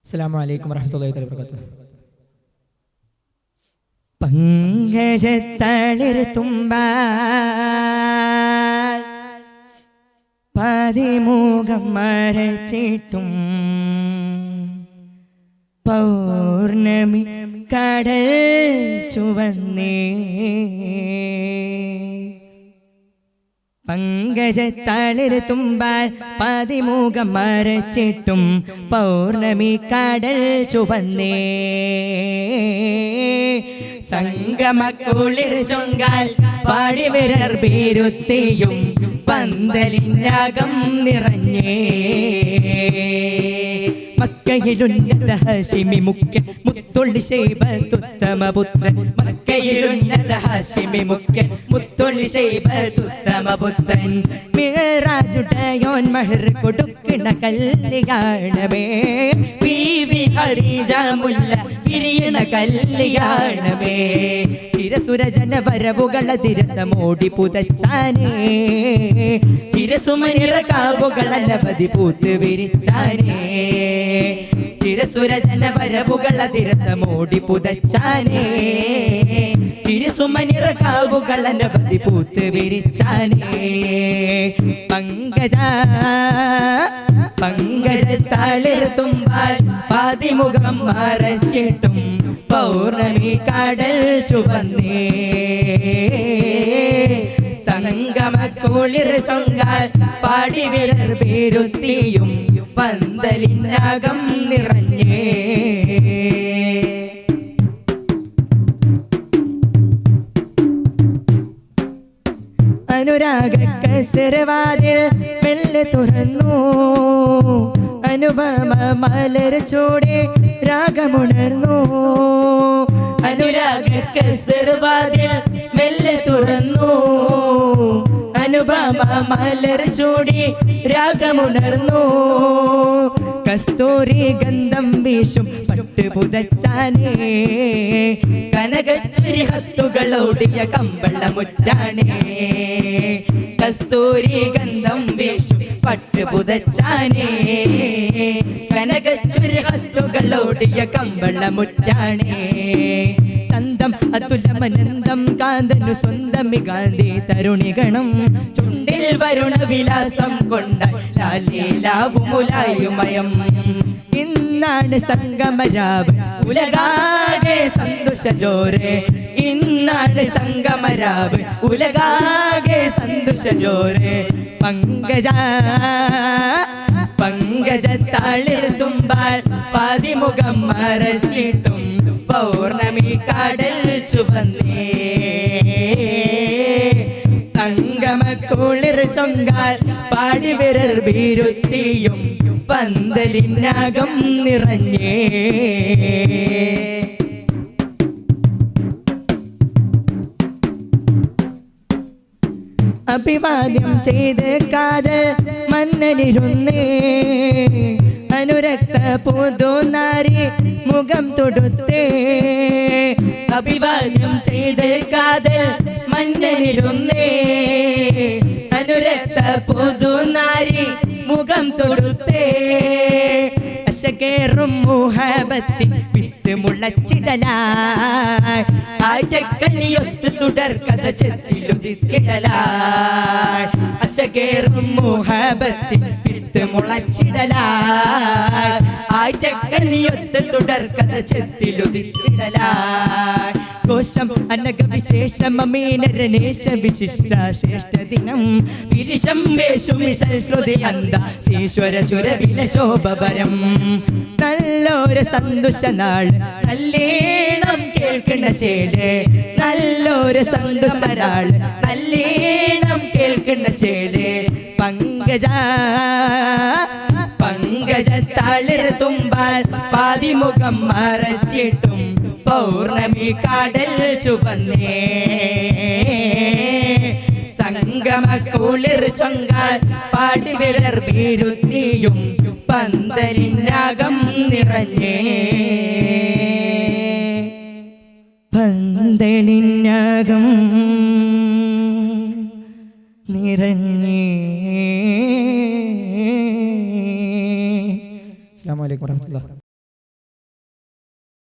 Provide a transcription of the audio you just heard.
അസ്സലാമു അലൈക്കും വറഹ്മത്തുള്ളാഹി വബറകാതുഹു. പങ്കജത്തളിർ തുമ്പാൽ പതിമുഖം മറച്ചിട്ടും പൗർണമി കടൽ ചുവന്നേ. പങ്കജത്തളിർ തുമ്പാൽ പതിമുഖം മറച്ചിട്ടും പൗർണമി കടൽ ചുവന്നേ. സംഗമക്കുളിർ ചൊങ്കാൽ പാടിവിരർ ബീരുത്തിയും പന്തലിനകം നിറഞ്ഞേ. മക്കയിലുന്നത ഹാഷിമി മുഖ്യ മുത്തൊള്ളി ശൈബത്തുത്തമപുത്രൻ. മക്കയിലുന്നത ഹാഷിമി മുഖ്യ മുത്തൊള്ളി ശൈബത്തുത്തമപുത്രൻ. മിഅ്റാജുടയോൻ മഹർ കൊടുക്കണ കല്യാണമേ. ബീവി ഖദീജ മുല്ല പിരിയണ കല്യാണമേ. ചിരസുരജന വരവുകള തിരസമോടി പുതച്ചാനേ. ചിരസുമനിറ കാവുകൾ അനവധി പൂത്ത് വിരിച്ചാനേ. ചിരസുരജന വരവുകള തിരസമോടി പുതച്ചാനേ. ചിരസുമനിറ കാവുകൾ അനവധി പൂത്ത് വിരിച്ചാനേ. പങ്കജത്തളിർ തുമ്പാൽ പാതിമുഖം മറച്ചിട്ടും പൗർണമി കടൽ ചുവന്നേ. സംഗമക്കുളിർ ചൊങ്കാൽ പാടിവിരർ ബീരുത്തിയും പന്തലിനകം നിറഞ്ഞേ. അനുരാഗ കസരവാതിൽ മെല്ലെ തുറന്നു. അനുപമ മലർ ചൂടി രാഗമുണർന്നു. അനുരാഗ കസരവാതിൽ മെല്ലെ തുറന്നു. അനുപമ മലർ ചൂടി രാഗമുണർന്നു. കസ്തൂരി ഗന്ധം വീശും പട്ട് പുതച്ചാനേ. കനകച്ചുരി ഹത്തുകളോടിയ കമ്പളമുറ്റാനേ. കസ്തൂരി ഗന്ധം വീശും പട്ട് പുതച്ചാനേ. കനകച്ചുരി ഹത്തുകളോടിയ കമ്പളമുറ്റാനേ. ചന്തം അതുലമനന്തം കാന്തനു സ്വന്തമി ഗാന്ധി തരുണിഗണം. ചുണ്ടിൽ വരുണ വിലാസം കൊണ്ട ലാലിലാവുമുലായുമയം. ഇന്നാണ് സംഗമരാവ് ഉലകാകെ സന്തോഷ ജോരെ. ഇന്നാണ് സംഗമരാവ് ഉലകാകെ സന്തോഷ ജോരെ. പങ്കജത്തളിർ തുമ്പാൽ പാതിമുഖം മറച്ചിട്ടും പൗർണമി കടൽ ചുവന്നേ. സംഗമക്കുളിർ ചൊങ്കാൽ പാടിവിരർ ബീരുത്തിയും പന്തലിനകം നിറഞ്ഞേ. അഭിവാദ്യം ചെയ്ത് കാതൽ മന്നനിരുന്നേ. അനുരക്ത പുതുനാരി മുഖം തൊടുത്തേ. അഭിവാദ്യം ചെയ്ത് കാതൽ മന്നനിരുന്നേ. അനുരക്ത പുതുനാരി മുഖം തൊടുത്തേ. അശകേറും മുഹബത്തിൻ വിത്ത് മുളച്ചിടലായി. ആറ്റക്കനിയൊത്ത് തുടർ കഥ ചെത്തിലുദിത്തിടലായി. അശകേറും മുഹബത്തിൻ വിത്ത് മുളച്ചിടലായി. ആറ്റക്കനിയൊത്ത് തുടർ കഥ ചെത്തിലുദിത്തിടലായി. കോശം അനക വിശേഷം അമീനരനേശ വിശിഷ്ട ശ്രേഷ്ഠ ദിനം. വിരിശം വേഷുമിശൽ ശ്രുതി അന്ത ശീശ്വര സുരവില ശോഭവരം. നല്ലൊരു സന്തോഷ നാള് നല്ലേണം കേൾക്കണ ചേല്. നല്ലൊരു സന്തോഷ നാള് നല്ലേണം കേൾക്കണ ചേല്. പങ്കജത്തളിർ തുമ്പാൽ പാതിമുഖം മറച്ചിട്ടും പൗർണമി കടൽ ചുവന്നേ. സംഗമക്കുളിർ ചൊങ്കാൽ പാടിവിരർ ബീരുത്തിയും പന്തലിനകം നിറഞ്ഞേ. പന്തലിനകം നിറഞ്ഞേ. അസ്സലാമു അലൈക്കും വറഹ്മത്തുള്ളാഹി.